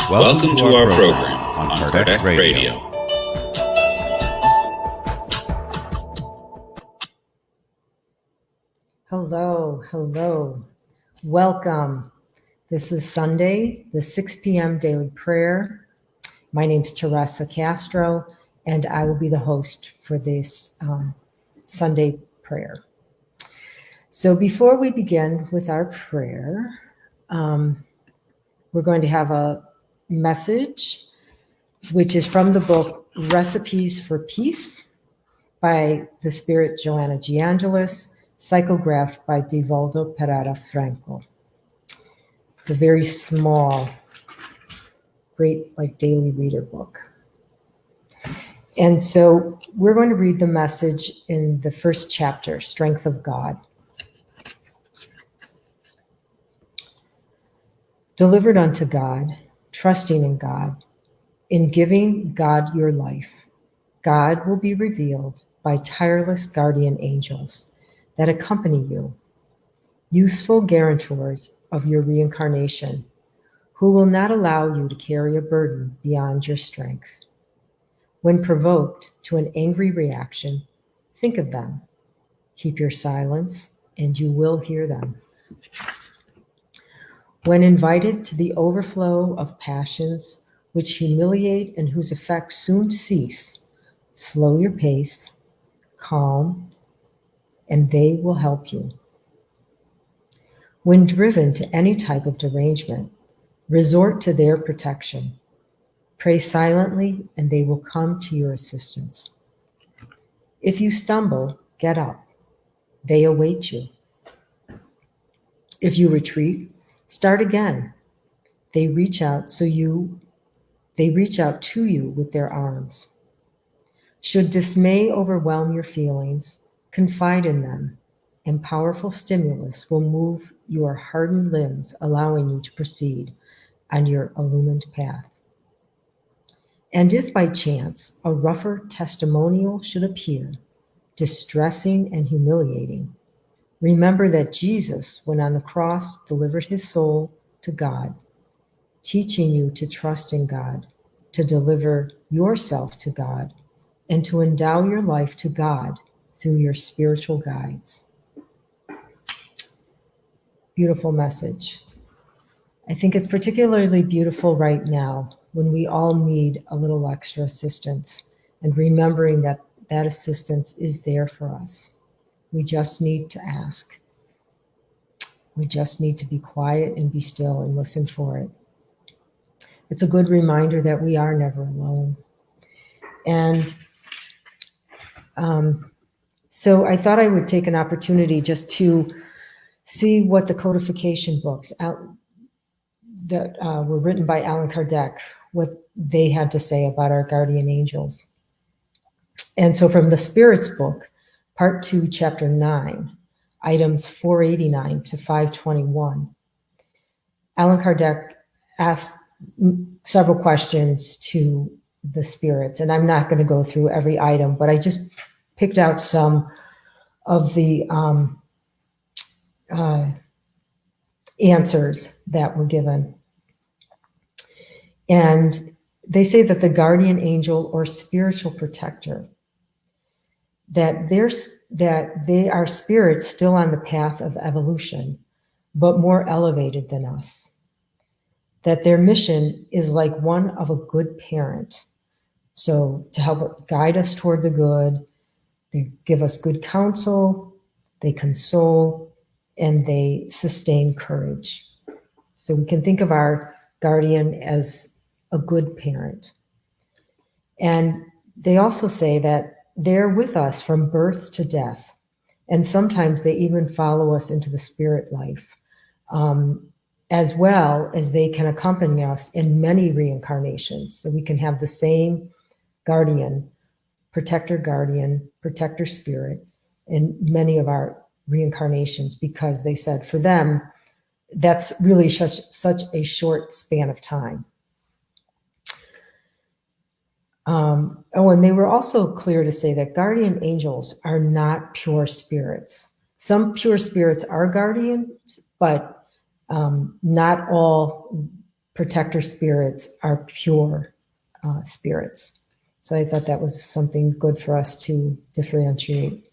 Welcome to our program on Kardec Radio. Hello. Welcome. This is Sunday, the 6 p.m. daily prayer. My name's Teresa Castro, and I will be the host for this Sunday prayer. So before we begin with our prayer, we're going to have a message, which is from the book Recipes for Peace by the Spirit Joanna Giangelis, psychographed by Divaldo Pereira Franco. It's a very small, great daily reader book. And so we're going to read the message in the first chapter, Strength of God. Delivered unto God, trusting in God, in giving God your life, God will be revealed by tireless guardian angels that accompany you, useful guarantors of your reincarnation, who will not allow you to carry a burden beyond your strength. When provoked to an angry reaction, think of them. Keep your silence, and you will hear them. When invited to the overflow of passions which humiliate and whose effects soon cease, slow your pace, calm, and they will help you. When driven to any type of derangement, resort to their protection. Pray silently, and they will come to your assistance. If you stumble, get up. They await you. If you retreat, start again. They reach out to you with their arms. Should dismay overwhelm your feelings, confide in them, and powerful stimulus will move your hardened limbs, allowing you to proceed on your illumined path. And if by chance a rougher testimonial should appear, distressing and humiliating, remember that Jesus, when on the cross, delivered his soul to God, teaching you to trust in God, to deliver yourself to God, and to endow your life to God through your spiritual guides. Beautiful message. I think it's particularly beautiful right now when we all need a little extra assistance, and remembering that that assistance is there for us. We just need to ask. We just need to be quiet and be still and listen for it. It's a good reminder that we are never alone. And so I thought I would take an opportunity just to see what the codification books that were written by Allan Kardec, what they had to say about our guardian angels. And so from the Spirits book, Part 2, Chapter 9, items 489 to 521, Allan Kardec asked several questions to the spirits. And I'm not going to go through every item, but I just picked out some of the answers that were given. And they say that the guardian angel or spiritual protector, that they are spirits still on the path of evolution, but more elevated than us. That their mission is like one of a good parent. So to help guide us toward the good, they give us good counsel, they console, and they sustain courage. So we can think of our guardian as a good parent. And they also say that they're with us from birth to death. And sometimes they even follow us into the spirit life, as well as they can accompany us in many reincarnations. So we can have the same guardian, protector spirit in many of our reincarnations, because they said for them, that's really such a short span of time. And they were also clear to say that guardian angels are not pure spirits. Some pure spirits are guardians, but not all protector spirits are pure spirits. So I thought that was something good for us to differentiate.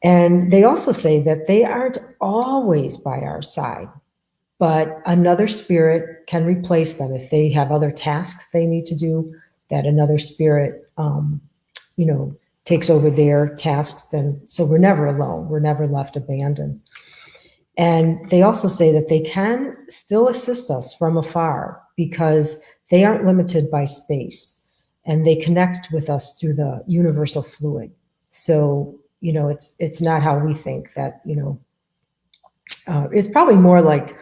And they also say that they aren't always by our side, but another spirit can replace them if they have other tasks they need to do, that another spirit, takes over their tasks. And so we're never alone. We're never left abandoned. And they also say that they can still assist us from afar because they aren't limited by space and they connect with us through the universal fluid. So, it's not how we think that, it's probably more like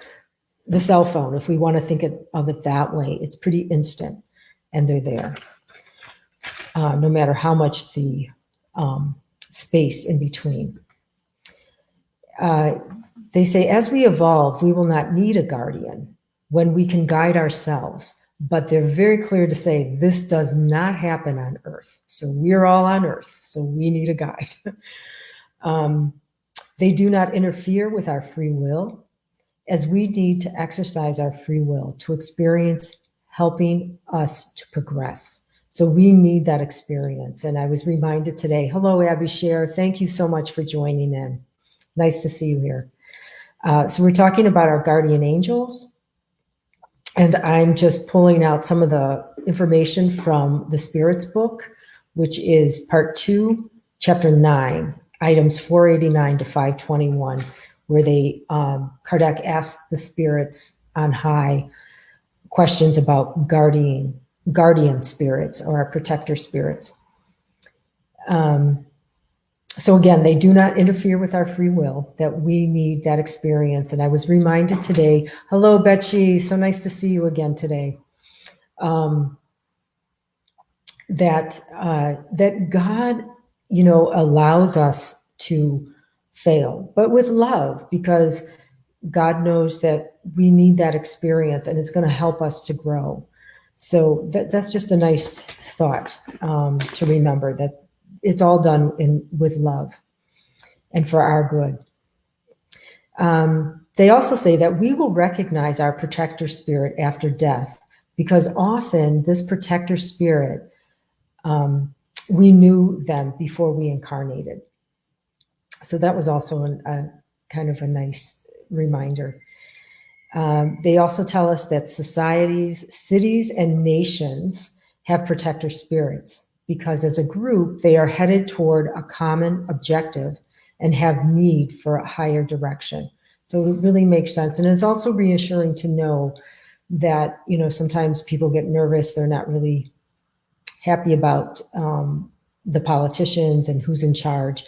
the cell phone. If we want to think of it that way, it's pretty instant and they're there. No matter how much the space in between. They say, as we evolve, we will not need a guardian when we can guide ourselves. But they're very clear to say this does not happen on Earth. So we're all on Earth, so we need a guide. They do not interfere with our free will, as we need to exercise our free will to experience helping us to progress. So we need that experience. And I was reminded today, hello, Abby Scher. Thank you so much for joining in. Nice to see you here. So we're talking about our guardian angels. And I'm just pulling out some of the information from the Spirits book, which is part 2, chapter 9, items 489 to 521, where Kardec asked the spirits on high questions about guardian spirits or our protector spirits. So again, they do not interfere with our free will, that we need that experience. And I was reminded today, hello, Betsy, so nice to see you again today, that God, allows us to fail, but with love, because God knows that we need that experience and it's going to help us to grow. So that's just a nice thought to remember, that it's all done with love and for our good. They also say that we will recognize our protector spirit after death, because often this protector spirit, we knew them before we incarnated. So that was also a kind of a nice reminder. They also tell us that societies, cities, and nations have protector spirits, because as a group, they are headed toward a common objective and have need for a higher direction. So it really makes sense. And it's also reassuring to know that, sometimes people get nervous. They're not really happy about the politicians and who's in charge.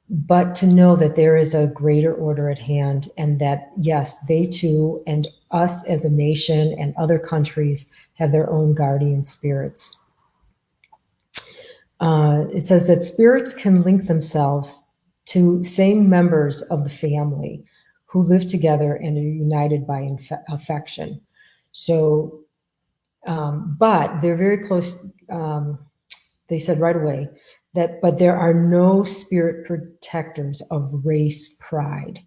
But to know that there is a greater order at hand, and that, yes, they too, and us as a nation and other countries, have their own guardian spirits. It says that spirits can link themselves to same members of the family who live together and are united by affection. So, but they're very close. They said right away but there are no spirit protectors of race pride.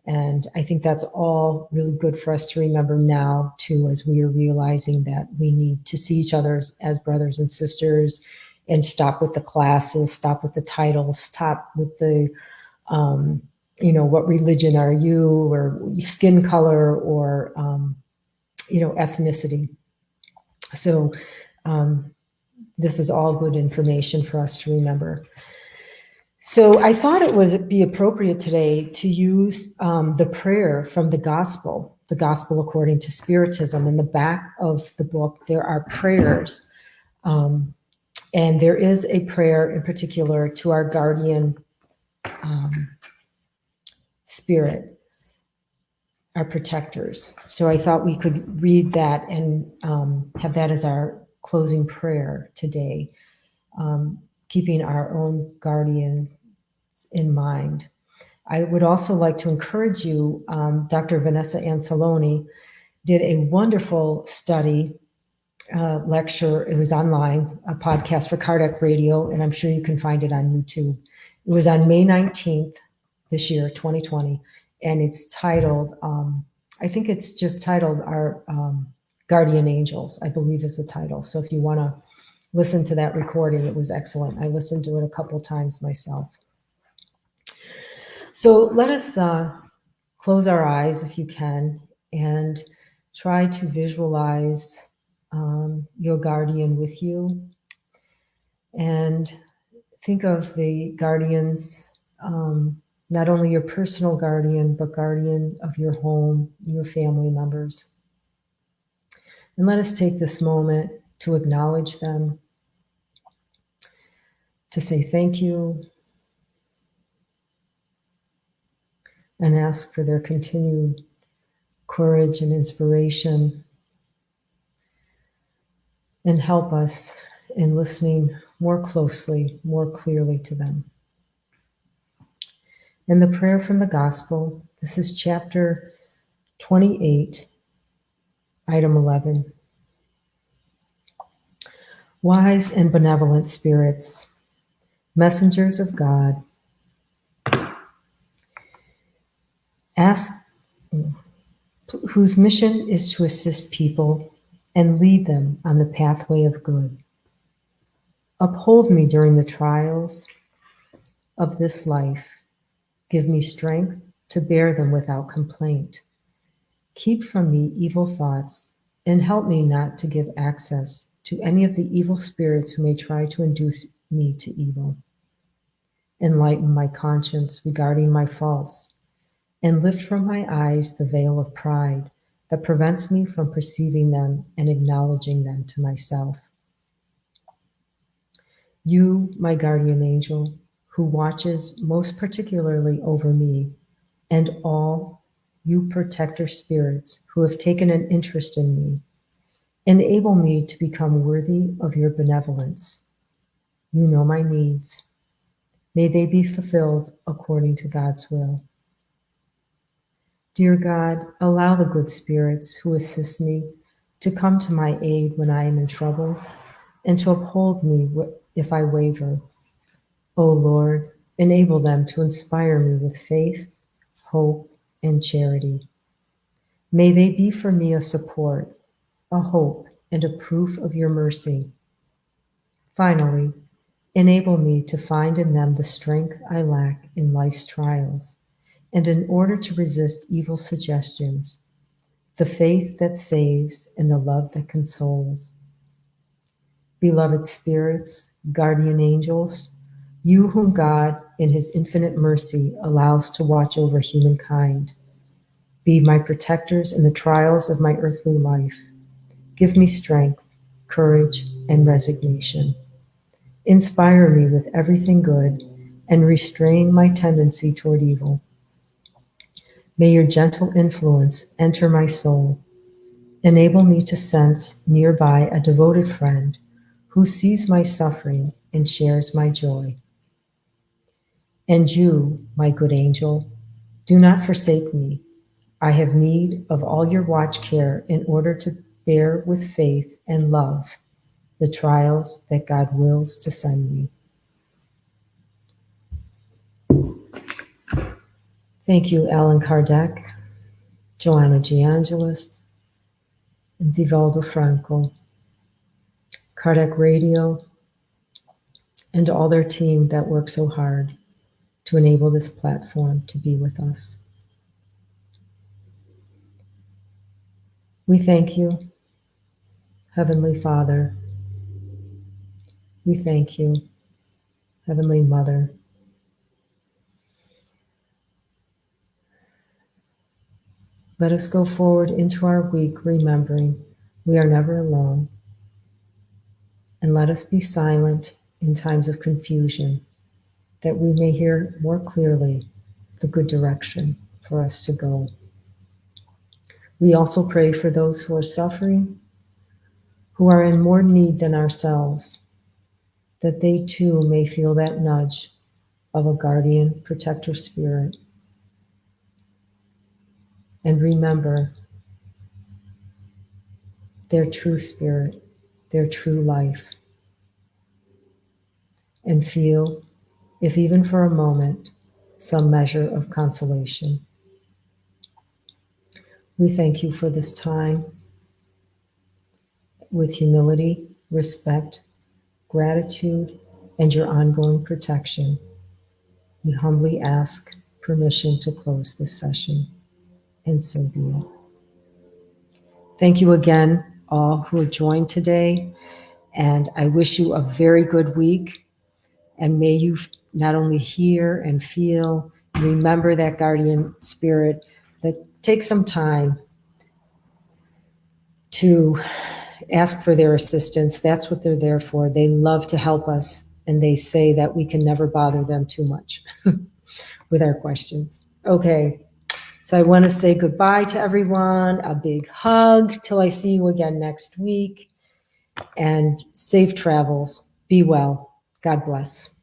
And I think that's all really good for us to remember now too, as we are realizing that we need to see each other as brothers and sisters, and stop with the classes, stop with the titles, stop with the, what religion are you, or skin color, or, ethnicity. So this is all good information for us to remember. So I thought it would be appropriate today to use the prayer from the Gospel according to Spiritism. In the back of the book, there are prayers. And there is a prayer in particular to our guardian spirit, our protectors. So I thought we could read that and have that as our closing prayer today, keeping our own guardians in mind. I would also like to encourage you, Dr. Vanessa Anzalone did a wonderful study lecture. It was online, a podcast for Kardec Radio, and I'm sure you can find it on YouTube. It was on May 19th this year, 2020, and it's titled I think it's just titled Our Guardian Angels, I believe is the title. So if you want to listen to that recording, it was excellent. I listened to it a couple times myself. So let us close our eyes if you can and try to visualize your guardian with you, and think of the guardians, not only your personal guardian, but guardian of your home, your family members. And let us take this moment to acknowledge them, to say thank you, and ask for their continued courage and inspiration, and help us in listening more closely, more clearly to them. And the prayer from the Gospel, this is chapter 28, item 11. Wise and benevolent spirits, messengers of God, whose mission is to assist people and lead them on the pathway of good. Uphold me during the trials of this life. Give me strength to bear them without complaint. Keep from me evil thoughts and help me not to give access to any of the evil spirits who may try to induce me to evil. Enlighten my conscience regarding my faults and lift from my eyes the veil of pride that prevents me from perceiving them and acknowledging them to myself. You, my guardian angel, who watches most particularly over me, and all you protector spirits who have taken an interest in me, enable me to become worthy of your benevolence. You know my needs. May they be fulfilled according to God's will. Dear God, allow the good spirits who assist me to come to my aid when I am in trouble and to uphold me if I waver. O Lord, enable them to inspire me with faith, hope, and charity. May they be for me a support, a hope, and a proof of your mercy. Finally, enable me to find in them the strength I lack in life's trials, and in order to resist evil suggestions, the faith that saves and the love that consoles. Beloved spirits, guardian angels, you whom God, in his infinite mercy, allows to watch over humankind, be my protectors in the trials of my earthly life. Give me strength, courage, and resignation. Inspire me with everything good and restrain my tendency toward evil. May your gentle influence enter my soul. Enable me to sense nearby a devoted friend who sees my suffering and shares my joy. And you, my good angel, do not forsake me. I have need of all your watch care in order to bear with faith and love the trials that God wills to send me. Thank you, Allan Kardec, Joanna G. Angelus, and Divaldo Franco, Kardec Radio, and all their team that worked so hard to enable this platform to be with us. We thank you, Heavenly Father. We thank you, Heavenly Mother. Let us go forward into our week remembering we are never alone. And let us be silent in times of confusion, that we may hear more clearly the good direction for us to go. We also pray for those who are suffering, who are in more need than ourselves, that they too may feel that nudge of a guardian protector spirit. And remember their true spirit, their true life. And feel, if even for a moment, some measure of consolation. We thank you for this time with humility, respect, gratitude, and your ongoing protection. We humbly ask permission to close this session, and so be it. Thank you again, all who have joined today, and I wish you a very good week, and may you not only hear and feel, remember that guardian spirit, that take some time to ask for their assistance. That's what they're there for. They love to help us, and they say that we can never bother them too much with our questions. Okay, so I want to say goodbye to everyone, a big hug till I see you again next week, and safe travels. Be well. God bless.